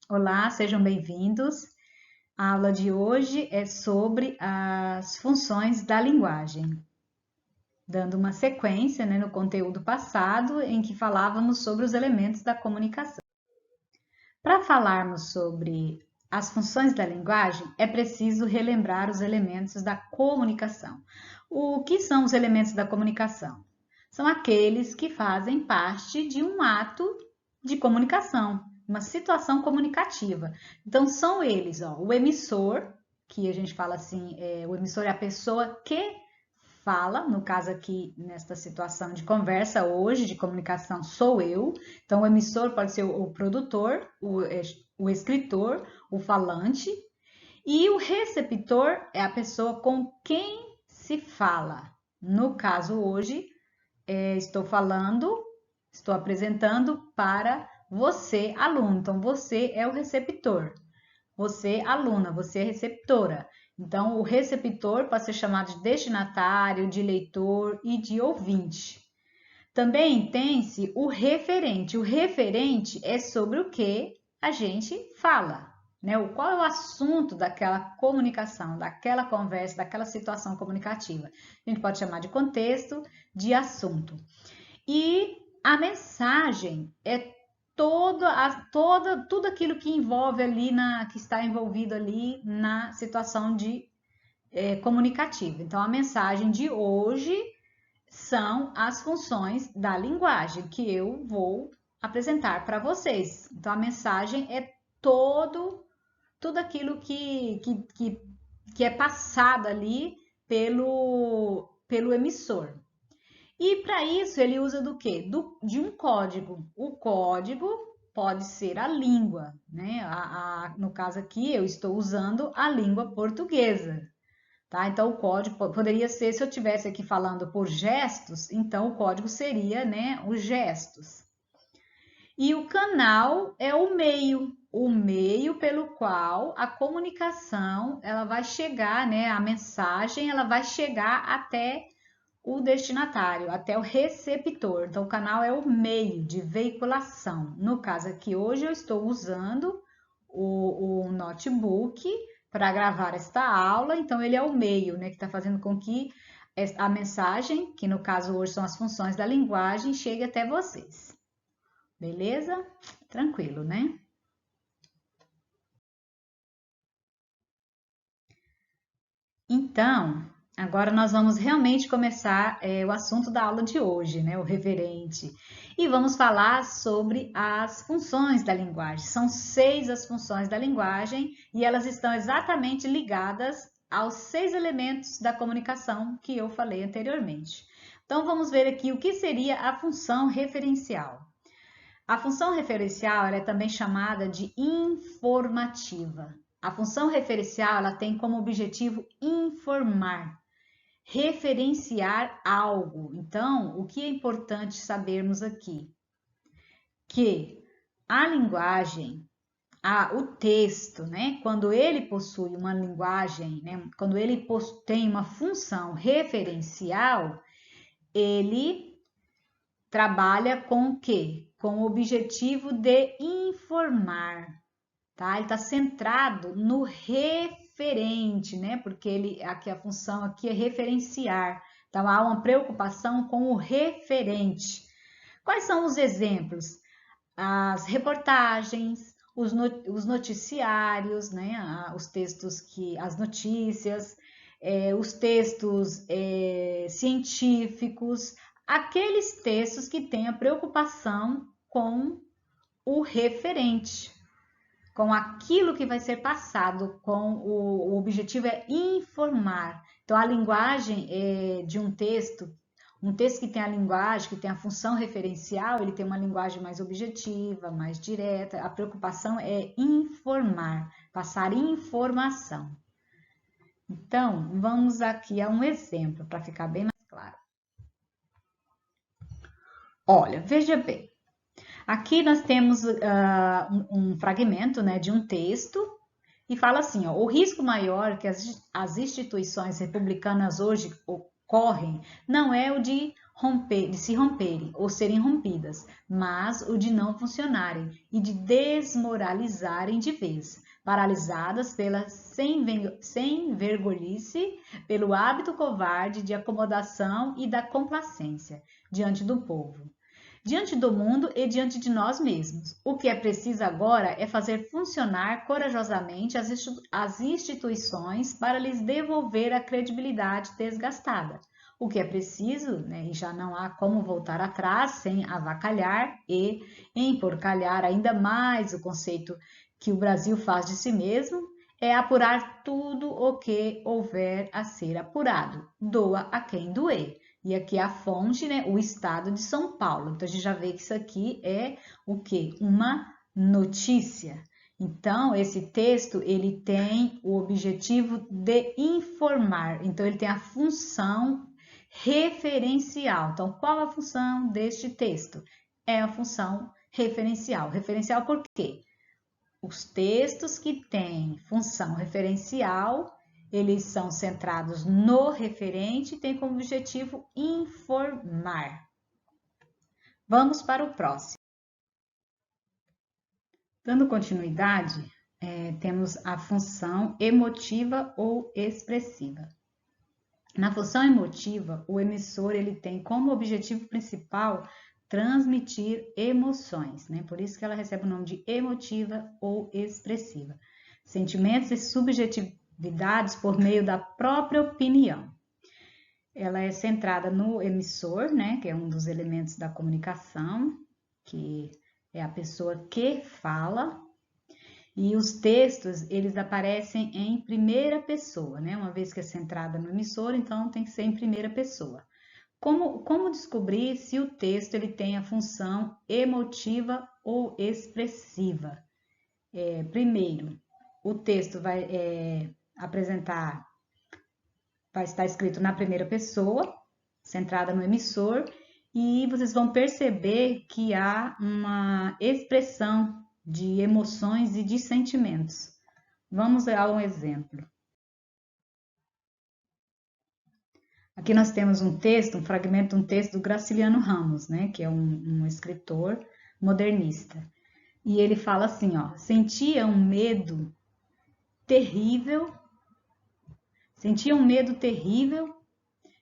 Olá, sejam bem-vindos. A aula de hoje é sobre as funções da linguagem, dando uma sequência, no conteúdo passado em que falávamos sobre os elementos da comunicação. Para falarmos sobre as funções da linguagem, é preciso relembrar os elementos da comunicação. O que são os elementos da comunicação? São aqueles que fazem parte de um ato de comunicação, uma situação comunicativa. Então, são eles, o emissor, que a gente fala assim, o emissor é a pessoa que fala, no caso aqui, nesta situação de conversa hoje, de comunicação, sou eu. Então, o emissor pode ser o produtor, o escritor, o falante, e o receptor é a pessoa com quem se fala. No caso, hoje, estou apresentando para você, aluno. Então, você é o receptor. Você, aluna, você é receptora. Então, o receptor pode ser chamado de destinatário, de leitor e de ouvinte. Também tem-se o referente. O referente é sobre o que a gente fala, né? Qual é o assunto daquela comunicação, daquela conversa, daquela situação comunicativa. A gente pode chamar de contexto, de assunto. E a mensagem é tudo aquilo que envolve ali que está envolvido ali na situação de comunicativa. Então, a mensagem de hoje são as funções da linguagem que eu vou apresentar para vocês. Então, a mensagem é tudo aquilo que é passado ali pelo emissor. E para isso ele usa do quê? De um código. O código pode ser a língua, né? No caso aqui eu estou usando a língua portuguesa, tá? Então o código poderia ser, se eu estivesse aqui falando por gestos, então o código seria, né, os gestos. E o canal é o meio pelo qual a comunicação ela vai chegar, né? A mensagem ela vai chegar até o destinatário, até o receptor. Então, o canal é o meio de veiculação. No caso aqui, hoje eu estou usando o notebook para gravar esta aula, então ele é o meio, né, que está fazendo com que a mensagem, que no caso hoje são as funções da linguagem, chegue até vocês. Beleza? Tranquilo, né? Então, agora nós vamos realmente começar o assunto da aula de hoje, né? O reverente. E vamos falar sobre as funções da linguagem. São 6 as funções da linguagem e elas estão exatamente ligadas aos 6 elementos da comunicação que eu falei anteriormente. Então, vamos ver aqui o que seria a função referencial. A função referencial ela é também chamada de informativa. A função referencial ela tem como objetivo informar, referenciar algo. Então, o que é importante sabermos aqui? Que a linguagem, o texto, né, quando ele possui uma linguagem, né, quando ele tem uma função referencial, ele trabalha com o quê? Com o objetivo de informar, tá? Ele está centrado no referente, né? Porque aqui a função aqui é referenciar. Então há uma preocupação com o referente. Quais são os exemplos? As reportagens, os noticiários, né? Os textos as notícias, os textos científicos, aqueles textos que têm a preocupação com o referente, com aquilo que vai ser passado, com o objetivo é informar. Então, a linguagem de um texto que tem a linguagem, que tem a função referencial, ele tem uma linguagem mais objetiva, mais direta. A preocupação é informar, passar informação. Então, vamos aqui a um exemplo para ficar bem mais claro. Olha, veja bem. Aqui nós temos um fragmento, né, de um texto e fala assim, ó, o risco maior que as instituições republicanas hoje correm não é o de de se romperem ou serem rompidas, mas o de não funcionarem e de desmoralizarem de vez, paralisadas pela sem vergonhice, pelo hábito covarde de acomodação e da complacência diante do povo, diante do mundo e diante de nós mesmos. O que é preciso agora é fazer funcionar corajosamente as instituições para lhes devolver a credibilidade desgastada. O que é preciso, né, e já não há como voltar atrás sem avacalhar e emporcalhar ainda mais o conceito que o Brasil faz de si mesmo, é apurar tudo o que houver a ser apurado. Doa a quem doer. E aqui a fonte, né, o estado de São Paulo. Então a gente já vê que isso aqui é o quê? Uma notícia. Então esse texto ele tem o objetivo de informar. Então ele tem a função referencial. Então qual a função deste texto? É a função referencial. Referencial por quê? Os textos que têm função referencial, eles são centrados no referente e têm como objetivo informar. Vamos para o próximo. Dando continuidade, temos a função emotiva ou expressiva. Na função emotiva, o emissor ele tem como objetivo principal transmitir emoções, né? Por isso que ela recebe o nome de emotiva ou expressiva. Sentimentos e subjetividades por meio da própria opinião. Ela é centrada no emissor, né? Que é um dos elementos da comunicação, que é a pessoa que fala. E os textos, eles aparecem em primeira pessoa, né? Uma vez que é centrada no emissor, então tem que ser em primeira pessoa. Como descobrir se o texto ele tem a função emotiva ou expressiva? Primeiro, o texto vai estar escrito na primeira pessoa, centrada no emissor, e vocês vão perceber que há uma expressão de emoções e de sentimentos. Vamos a um exemplo. Aqui nós temos um texto, um fragmento de um texto do Graciliano Ramos, né, que é um escritor modernista. E ele fala assim, ó, sentia um medo terrível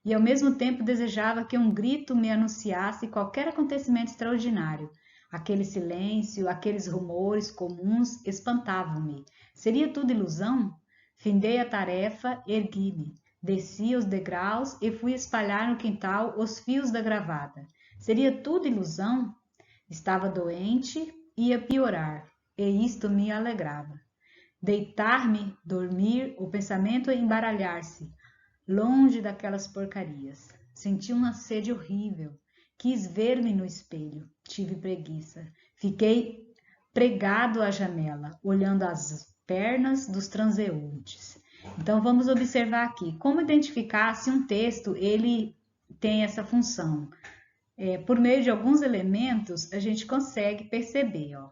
e ao mesmo tempo desejava que um grito me anunciasse qualquer acontecimento extraordinário. Aquele silêncio, aqueles rumores comuns espantavam-me. Seria tudo ilusão? Findei a tarefa, ergui-me. Desci os degraus e fui espalhar no quintal os fios da gravata. Seria tudo ilusão? Estava doente, ia piorar, e isto me alegrava. Deitar-me, dormir, o pensamento embaralhar-se, longe daquelas porcarias. Senti uma sede horrível. Quis ver-me no espelho. Tive preguiça. Fiquei pregado à janela, olhando as pernas dos transeuntes. Então vamos observar aqui como identificar se um texto ele tem essa função. Por meio de alguns elementos a gente consegue perceber, ó.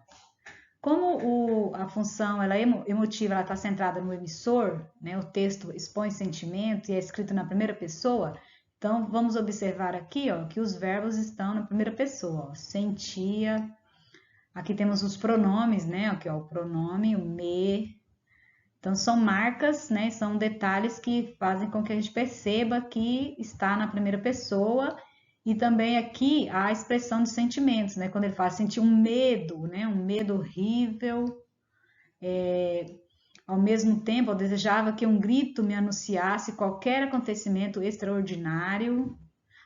Como a função ela é emotiva, ela está centrada no emissor, né? O texto expõe sentimento e é escrito na primeira pessoa. Então vamos observar aqui, ó, que os verbos estão na primeira pessoa. Ó. Sentia. Aqui temos os pronomes, né? Aqui, ó, o pronome, o me. Então, são marcas, né? São detalhes que fazem com que a gente perceba que está na primeira pessoa. E também aqui a expressão de sentimentos, né? Quando ele fala sentir um medo, né? Um medo horrível. Ao mesmo tempo, eu desejava que um grito me anunciasse qualquer acontecimento extraordinário.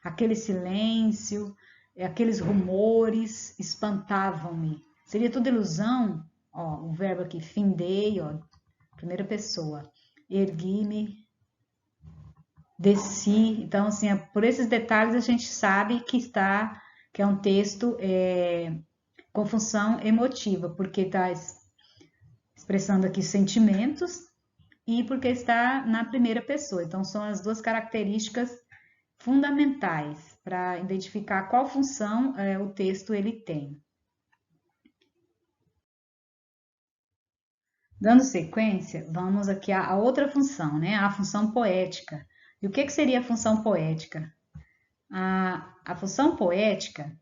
Aquele silêncio, aqueles rumores espantavam-me. Seria tudo ilusão? Ó, o verbo aqui, findei, ó. Primeira pessoa, ergui-me, desci. Então, assim, por esses detalhes a gente sabe que é um texto com função emotiva, porque está expressando aqui sentimentos e porque está na primeira pessoa. Então, são as duas características fundamentais para identificar qual função o texto ele tem. Dando sequência, vamos aqui a outra função, né? A função poética. E o que seria a função poética? A função poética,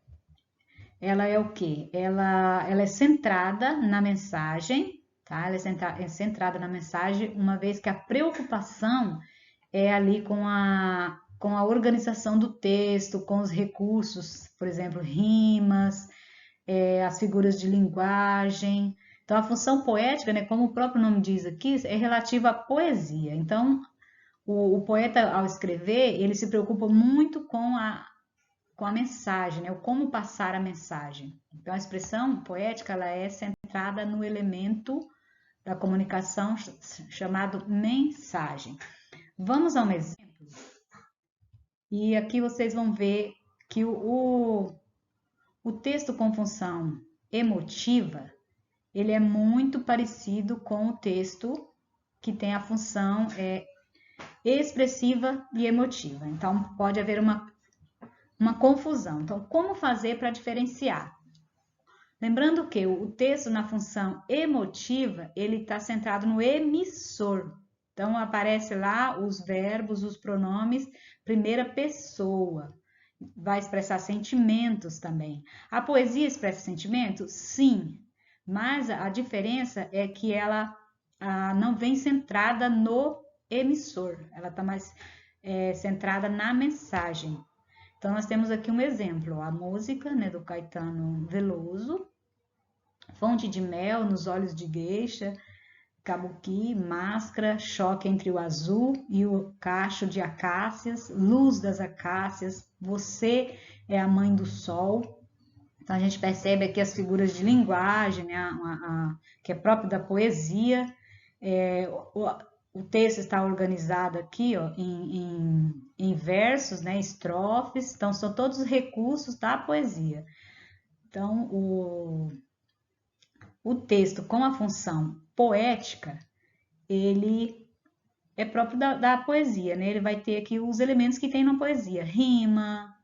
ela é o quê? Ela é centrada na mensagem, tá? Ela é centrada na mensagem, uma vez que a preocupação é ali com a organização do texto, com os recursos, por exemplo, rimas, as figuras de linguagem. Então, a função poética, né, como o próprio nome diz aqui, é relativa à poesia. Então, o poeta, ao escrever, ele se preocupa muito com a mensagem, né, o como passar a mensagem. Então, a expressão poética ela é centrada no elemento da comunicação chamado mensagem. Vamos a um exemplo? E aqui vocês vão ver que o texto com função emotiva, ele é muito parecido com o texto que tem a função expressiva e emotiva. Então, pode haver uma confusão. Então, como fazer para diferenciar? Lembrando que o texto na função emotiva, ele está centrado no emissor. Então, aparece lá os verbos, os pronomes, primeira pessoa. Vai expressar sentimentos também. A poesia expressa sentimentos? Sim, mas a diferença é que ela não vem centrada no emissor, ela está mais centrada na mensagem. Então, nós temos aqui um exemplo, a música, né, do Caetano Veloso, Fonte de Mel nos Olhos de Geisha, Kabuki, Máscara, Choque entre o Azul e o Cacho de Acácias, Luz das Acácias, Você é a Mãe do Sol. Então, a gente percebe aqui as figuras de linguagem, né, que é próprio da poesia. O texto está organizado aqui ó, em versos, né, estrofes, então são todos os recursos da poesia. Então, o texto com a função poética, ele é próprio da poesia, né? Ele vai ter aqui os elementos que tem na poesia, rima,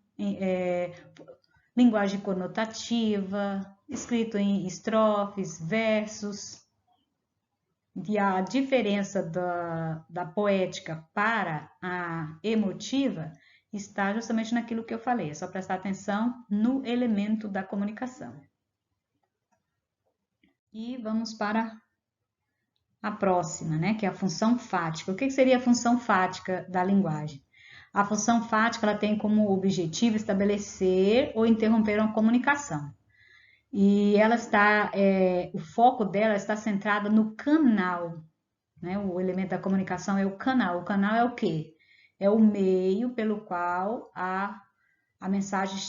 linguagem conotativa, escrito em estrofes, versos. E a diferença da poética para a emotiva está justamente naquilo que eu falei, é só prestar atenção no elemento da comunicação. E vamos para a próxima, né, que é a função fática. O que seria a função fática da linguagem? A função fática ela tem como objetivo estabelecer ou interromper uma comunicação. E ela está, o foco dela está centrado no canal, né? O elemento da comunicação é o canal. O canal é o quê? É o meio pelo qual a mensagem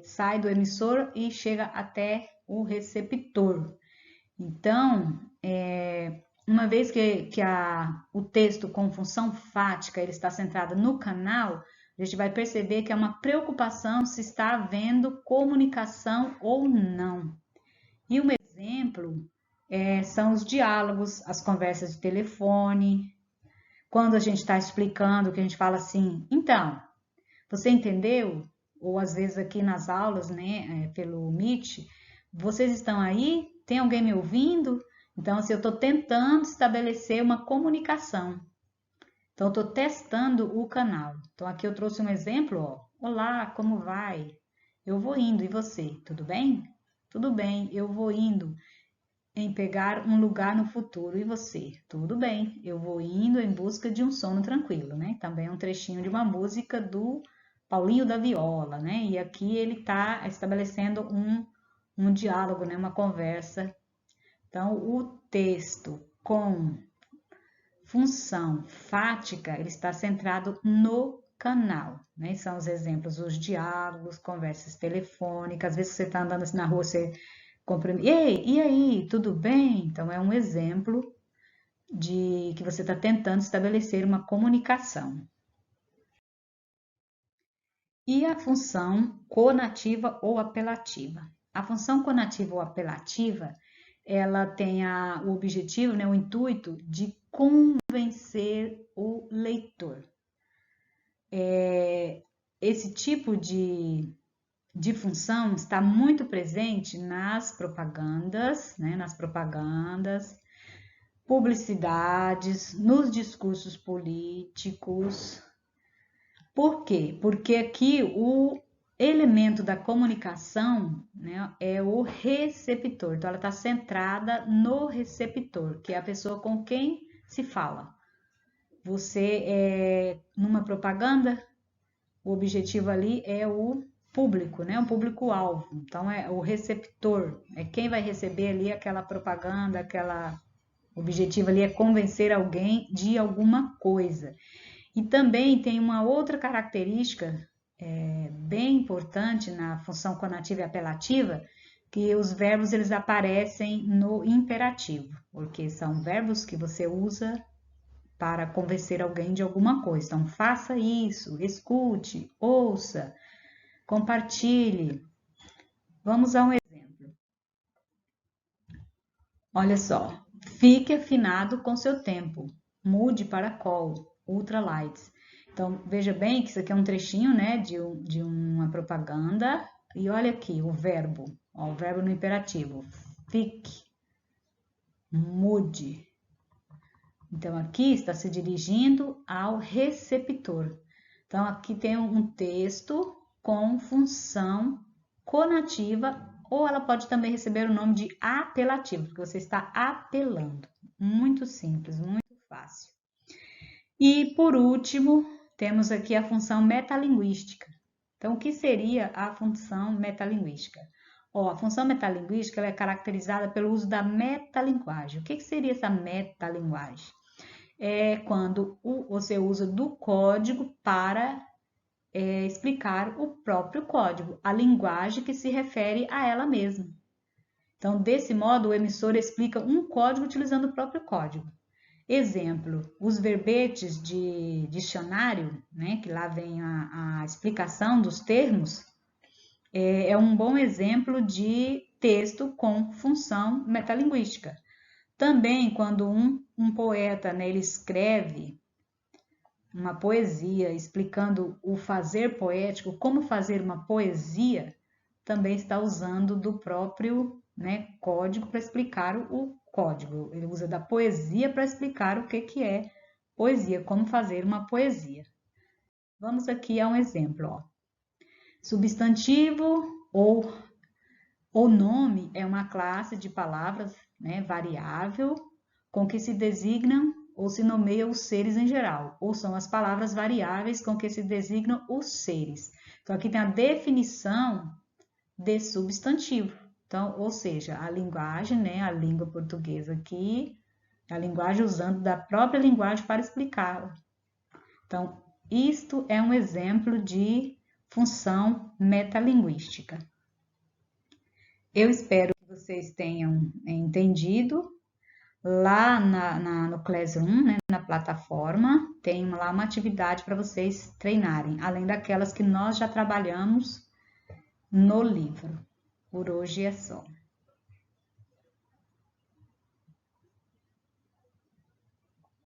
sai do emissor e chega até o receptor. Então, uma vez que o texto com função fática ele está centrado no canal, a gente vai perceber que é uma preocupação se está havendo comunicação ou não. E um exemplo são os diálogos, as conversas de telefone, quando a gente está explicando, que a gente fala assim, então, você entendeu? Ou às vezes aqui nas aulas, né, pelo Meet, vocês estão aí? Tem alguém me ouvindo? Então, assim, eu estou tentando estabelecer uma comunicação. Então, eu estou testando o canal. Então, aqui eu trouxe um exemplo, ó. Olá, como vai? Eu vou indo, e você? Tudo bem? Tudo bem, eu vou indo em pegar um lugar no futuro. E você? Tudo bem, eu vou indo em busca de um sono tranquilo, né? Também é um trechinho de uma música do Paulinho da Viola, né? E aqui ele está estabelecendo um diálogo, né? Uma conversa. Então, o texto com função fática, ele está centrado no canal, né? São os exemplos, os diálogos, conversas telefônicas. Às vezes você está andando assim na rua, você cumprimenta. Ei, e aí, tudo bem? Então, é um exemplo de que você está tentando estabelecer uma comunicação. E a função conativa ou apelativa? A função conativa ou apelativa, ela tem o objetivo, né, o intuito de convencer o leitor. Esse tipo de função está muito presente nas propagandas, né, publicidades, nos discursos políticos, Por quê? Porque aqui o elemento da comunicação, né, é o receptor. Então, ela está centrada no receptor, que é a pessoa com quem se fala. Numa propaganda, o objetivo ali é o público, né? O público-alvo. Então, é o receptor, é quem vai receber ali aquela propaganda, o objetivo ali é convencer alguém de alguma coisa. E também tem uma outra característica bem importante na função conativa e apelativa, que os verbos eles aparecem no imperativo, porque são verbos que você usa para convencer alguém de alguma coisa. Então, faça isso, escute, ouça, compartilhe. Vamos a um exemplo. Olha só, fique afinado com seu tempo, mude para call, ultralights. Então, veja bem que isso aqui é um trechinho, né, de uma propaganda. E olha aqui o verbo no imperativo. Fique, mude. Então, aqui está se dirigindo ao receptor. Então, aqui tem um texto com função conativa, ou ela pode também receber o nome de apelativo, porque você está apelando. Muito simples, muito fácil. E, por último, temos aqui a função metalinguística. Então, o que seria a função metalinguística? A função metalinguística ela é caracterizada pelo uso da metalinguagem. O que seria essa metalinguagem? É quando você usa do código para explicar o próprio código, a linguagem que se refere a ela mesma. Então, desse modo, o emissor explica um código utilizando o próprio código. Exemplo, os verbetes de dicionário, né, que lá vem a explicação dos termos, é um bom exemplo de texto com função metalinguística. Também, quando um poeta, né, ele escreve uma poesia explicando o fazer poético, como fazer uma poesia, também está usando do próprio, né, código para explicar o código. Ele usa da poesia para explicar o que é poesia, como fazer uma poesia. Vamos aqui a um exemplo. Ó. Substantivo ou nome é uma classe de palavras, né, variável com que se designam ou se nomeiam os seres em geral, ou são as palavras variáveis com que se designam os seres. Então, aqui tem a definição de substantivo. Então, ou seja, a linguagem, né, a língua portuguesa aqui, a linguagem usando da própria linguagem para explicá-la. Então, isto é um exemplo de função metalinguística. Eu espero que vocês tenham entendido. Lá no Classroom, né, na plataforma, tem lá uma atividade para vocês treinarem, além daquelas que nós já trabalhamos no livro. Por hoje é só.